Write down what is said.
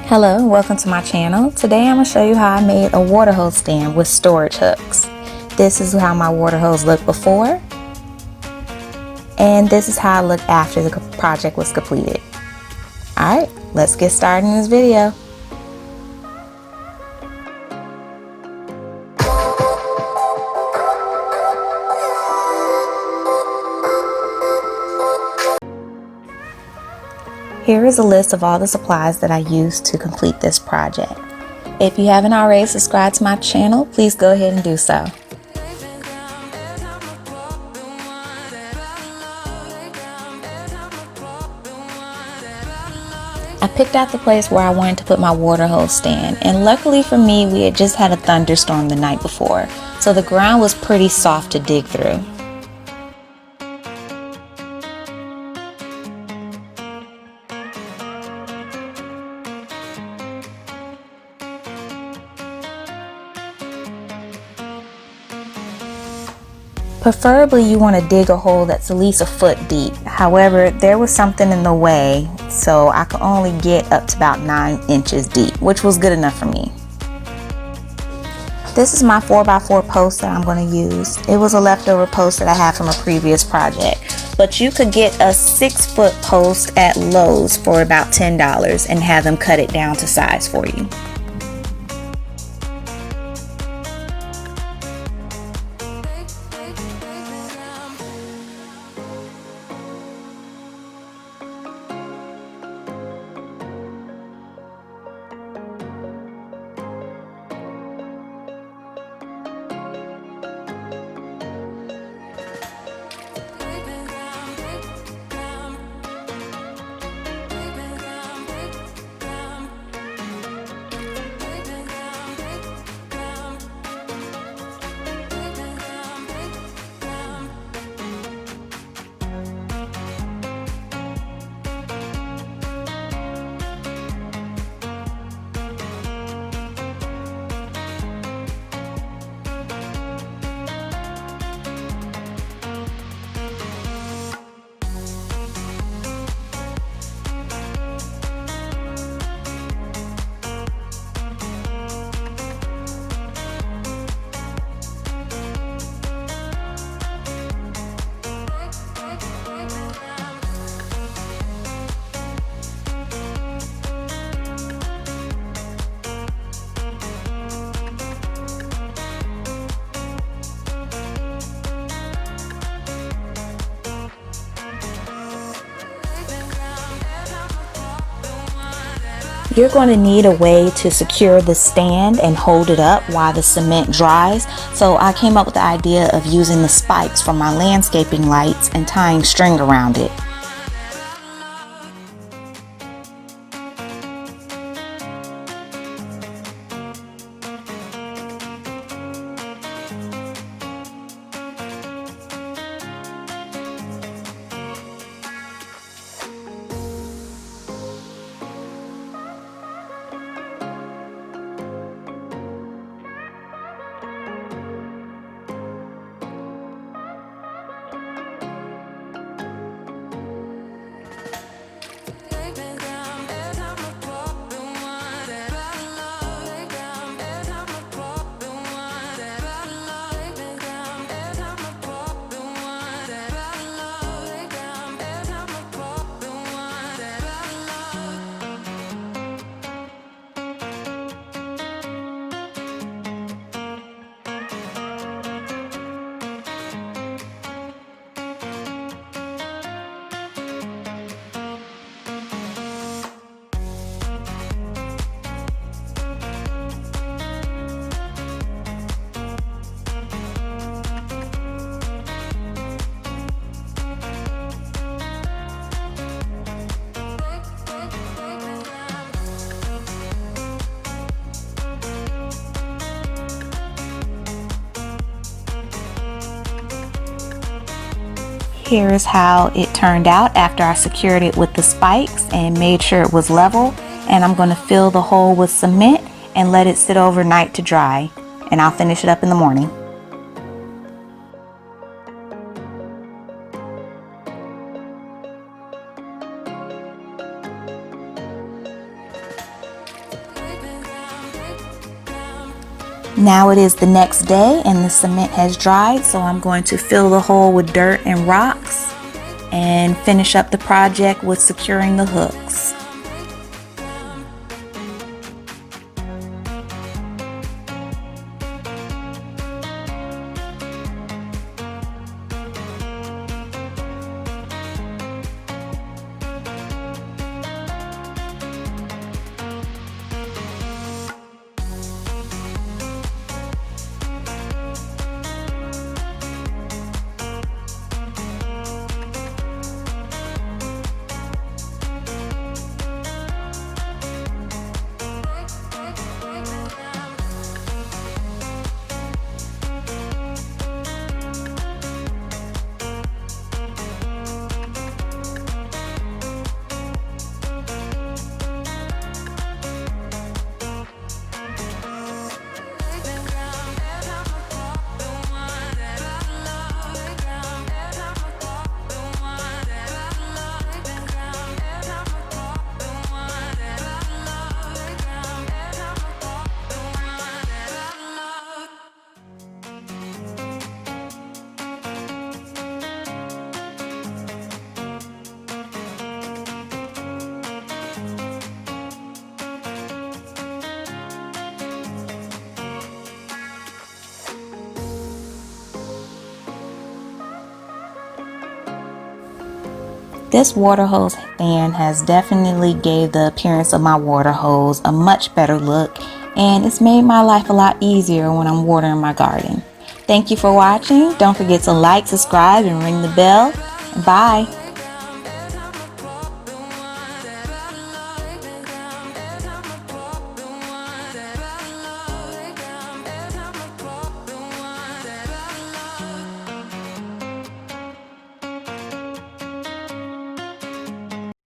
Hello, welcome to my channel. Today I'm going to show you how I made a water hose stand with storage hooks. This is how my water hose looked before, and this is how it looked after the project was completed. Alright, let's get started in this video. Here is a list of all the supplies that I used to complete this project. If you haven't already subscribed to my channel, please go ahead and do so. I picked out the place where I wanted to put my water hose stand, and luckily for me, we had just had a thunderstorm the night before, so the ground was pretty soft to dig through. Preferably you want to dig a hole that's at least a foot deep. However, there was something in the way, so I could only get up to about 9 inches deep, which was good enough for me. This is my 4x4 post that I'm going to use. It was a leftover post that I had from a previous project, but you could get a 6-foot post at Lowe's for about $10 and have them cut it down to size for you. You're going to need a way to secure the stand and hold it up while the cement dries, so I came up with the idea of using the spikes from my landscaping lights and tying string around it. Here is how it turned out after I secured it with the spikes and made sure it was level. And I'm going to fill the hole with cement and let it sit overnight to dry, and I'll finish it up in the morning. Now it is the next day and the cement has dried, so I'm going to fill the hole with dirt and rocks and finish up the project with securing the hooks. This water hose fan has definitely gave the appearance of my water hose a much better look, and it's made my life a lot easier when I'm watering my garden. Thank you for watching. Don't forget to like, subscribe, and ring the bell. Bye.